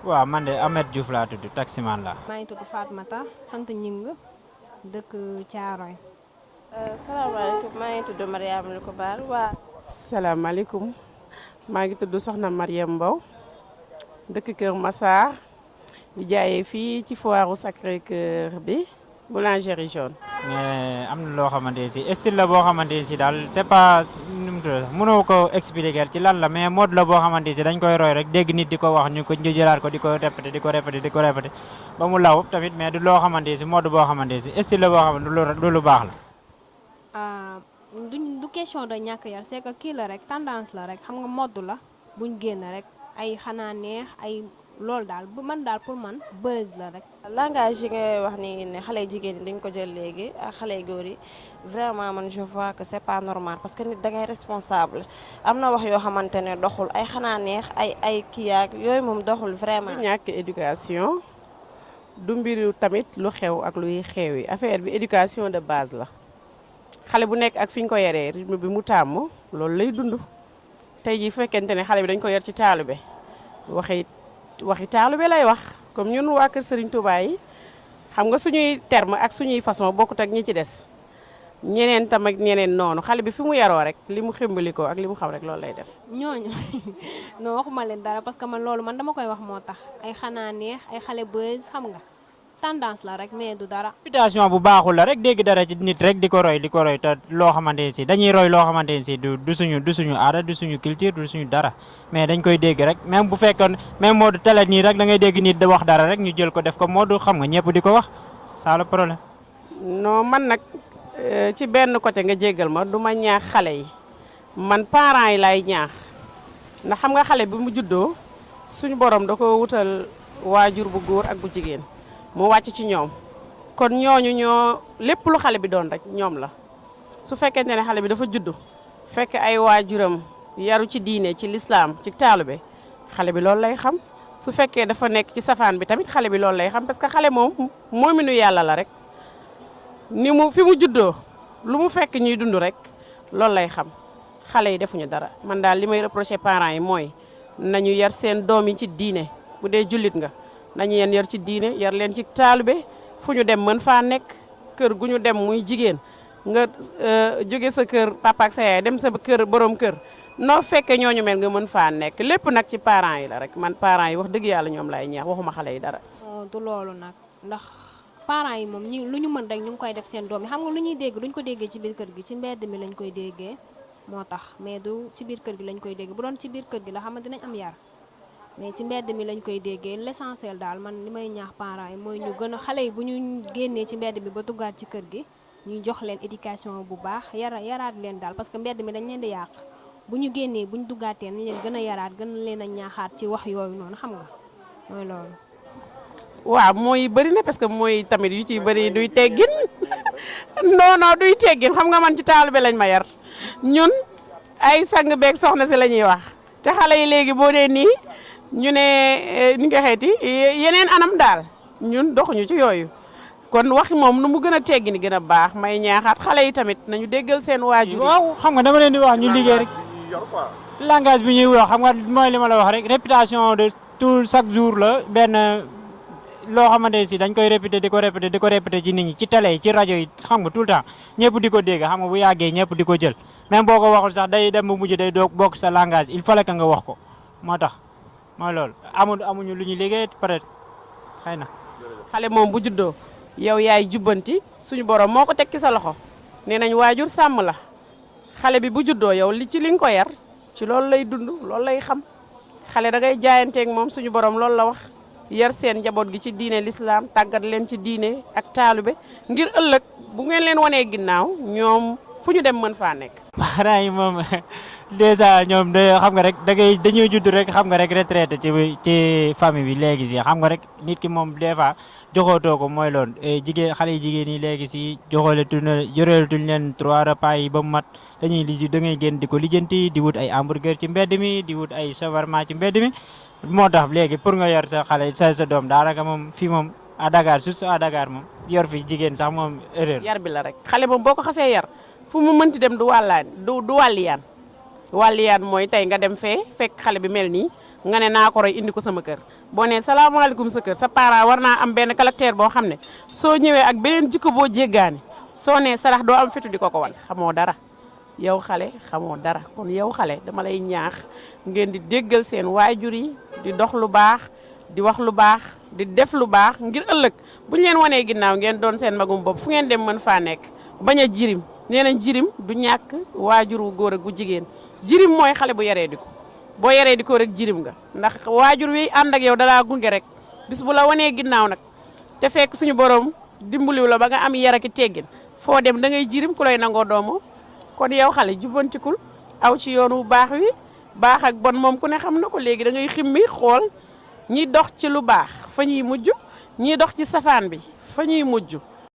waaw man de Ahmed Diouf laa tudd taximan la. maa ngi tudd Fatmata sant Ñing dëkk Thiaroye. salaamaaleykum maa ngi tudd Mariama Liko Baar waa. salaamaaleykum maa ngi tudd Soxna Mariam Mbow dëkk Kër Massar di jaayee fii ci foire Sacré Cœur bi boulangerie jaune. mais am na loo xamante ne si style la boo xamante ne si daal c'est pas nu mu tudd mënoo ko expliquer ci lan la mais mode la boo xamante ne si dañ koy roy rek dégg nit di ko wax ñu jëlaat ko di ko répété di ko répété ba mu law tamit mais du loo xamante ne si mode boo xamante ne si style la boo xamante du lu baax la. du question de ñàkk yar c'est que kii la rek tendance la rek xam nga mode la buñ génn rek ay xanaa neex ay loolu daal bu man daal pour man buzz la rek. langage yi nga wax ni ne xale jigéen ñi dañ ko jël léegi ak xale góor yi vraiment man je vois que c'est pas normal parce que nit da ngay responsable am na wax yoo xamante ne doxul ay xanaa neex ay kii ak yooyu moom doxul vraiment. ñàkk éducation du mbiru tamit lu xew ak luy xew yi affaire bi éducation de base la xale bu nekk ak fi ñu ko yaree rythme bi mu tàmm loolu lay dund tey jii fekkente ne xale bi dañ ko yar ci taalube waxi taalube lay wax comme ñun waa kër Serigne Touba yi xam nga suñuy terme ak suñuy façon bokkut ak ñi ci des ñeneen tam ak ñeneen noonu xale bi fi mu yaroo rek li mu ximbali ko ak li mu xam rek loolu lay def. ñooñu non waxuma leen dara parce que man loolu man dama koy wax moo tax ay xanaa neex ay xale buzz xam nga tendance la rek mais du dara. réputation bu baaxul la rek dégg dara ci nit rek di ko roy te loo xamante ne si dañuy roy loo xamante ne si du suñu aada du suñu culture du suñu dara mais dañ koy dégg rek même bu fekkoon même moo du tele nii rek da ngay dégg nit da wax dara rek ñu jël ko def ko moo du xam nga ñëpp di ko wax ça le problème. non man nag ci benn côté nga jéggal ma du ma ñaax xale yi man parents yi lay ñaax ndax xam nga xale bi mu juddoo suñu borom da ko wutal waajur bu góor ak bu jigéen. mu wàcc ci ñoom kon ñooñu ñoo lépp lu xale bi doon rek ñoom la su fekkente ne xale bi dafa juddu fekk ay waajuram yaru ci diine ci lislaam ci taalube xale bi loolu lay xam su fekkee dafa nekk ci safaan bi tamit xale bi loolu lay xam parce que xale moom moominu yàlla la rek ni mu fi mu juddoo lu mu fekk ñuy dund rek loolu lay xam xale yi defuñu dara man daal li may reprocher parents yi mooy nañu yar seen doom yi ci diine bu dee jullit nga nañu leen yar ci diine yar leen ci taalube fu ñu dem mën faa nekk kër gu ñu dem muy jigéen nga jóge sa kër papa ak sa yaay dem sa kër borom kër noo fekkee ñooñu mel nga mën faa nekk lépp nag ci parents yi la rek man parents yi wax dëgg yàlla ñoom lay ñaax waxuma xale yi dara. du loolu nag ndax parents yi moom ñi lu ñu mën rek ñu ngi koy def seen doom yi xam nga lu ñuy dégg duñ ko déggee ci biir kër gi ci mbedd mi lañ koy déggee moo tax mais du ci biir kër gi lañ koy dégg bu doon ci biir kër gi la xam nga dinañ am yar. mais ci mbedd mi lañ koy déggee l'essentiel daal man li may ñaax parents yi mooy ñu gën a xale yi bu ñu génnee ci mbedd bi ba duggaat ci kër gi ñu jox leen éducation bu baax yaraat leen daal parce que mbedd mi dañ leen di yàq bu ñu génnee bu ñu duggaatee nañ leen gën a yaraat gën leen a ñaaxaat ci wax yooyu noonu xam nga mooy loolu. waaw mooy bëri na parce que mooy tamit yu ci bëri duy teggin non duy teggin xam nga man ci taalibe lañ ma yar ñun ay sang beeg soxna si la ñuy wax te xale yi léegi boo dee nii. ñu ne ni nga xeeti yeneen anam daal ñun doxuñu ci yooyu kon wax moom nu mu gën a teggi ni gën a baax may ñaaxaat xale yi tamit nañu déggal seen waajur. waaw xam nga dama leen di wax ñu liggéey rek langage bi ñuy wax xam nga mooy li ma la wax rek réputation de tout chaque jour la benn loo xamante ne si dañ koy répété di ko répété ci nit ñi ci télé yi ci rajo yi xam nga tout le temps ñëpp di ko dégg xam nga bu yàggee ñëpp di ko jël même boo ko waxul sax day dem ba mujj day doog bokk sa langage il fallait que nga wax ko moo tax. mooy loolu amuñu lu ñuy liggéey peut-être xëy na. xale moom bu juddoo yow yaay jubbanti suñu borom moo ko teg ci sa loxo nee nañ waajur sàmm la xale bi bu juddoo yow li ci li nga ko yar ci loolu lay dund loolu lay xam xale da ngay jaayanteeg moom suñu borom loolu la wax yar seen njaboot gi ci diine l'islam tàggat leen ci diine ak taalube ngir ëllëg bu ngeen leen wanee ginnaaw ñoom fu ñu dem mën faa nekk. parents yi moom déjà ñoom xam nga rek dañuy judd rek xam nga rek retraité ci famille bi léegi si xam nga rek nit ki moom des fois joxootoo ko mooy loolu xale yi jigéen yi léegi si yoreelatuñ leen 3 repas yi ba mu mat da ngay génn di ko lijjanti di wut ay hamburger ci mbedd mi di wut ay shawarma ci mbedd mi moo tax léegi pour nga yor sa xale sa doom daanaka moom fii moom à Dakar surtout à Dakar moom yor fi jigéen sax moom erreur. yar bi la rek xale moom boo ko xasee yar fu mu mënti dem du wàlliyaan mooy tey nga dem fee fekk xale bi mel nii nga ne naa ko roy indi ko sama kër boo nee salaamaaleykum sa kër sa parent war naa am benn caractère boo xam ne soo ñëwee ak beneen jikko boo jéggaani soo nee sarax doo am fitu di ko wan xamoo dara yow xale xamoo dara kon yow xale dama lay ñaax ngeen di déggal seen waajur yi di dox lu baax di wax lu baax di def lu baax ngir ëllëg bu ñu leen wanee ginnaaw ngeen doon seen magum bopp fu ngeen dem mën faa nekk bañ a jirim nee nañ jirim du ñàkk waajur wu góor ak gu jigéen jirim mooy xale bu yaree di ko boo yaree di ko rek jirim nga ndax waajur wi ànd ak yow dalaa gunge rek bis bu la wanee ginnaaw nag te fekk suñu borom dimbaliw la ba nga am yar ak teggin foo dem da ngay jirim ku lay nangoo doomu kon yow xale jubbantikul aw ci yoon wu baax wi baax ak bon moom ku ne xam na ko léegi da ngay ximmi xool ñiy dox ci lu baax fa ñuy mujj ñiy dox ci safaan bi fa ñuy mujj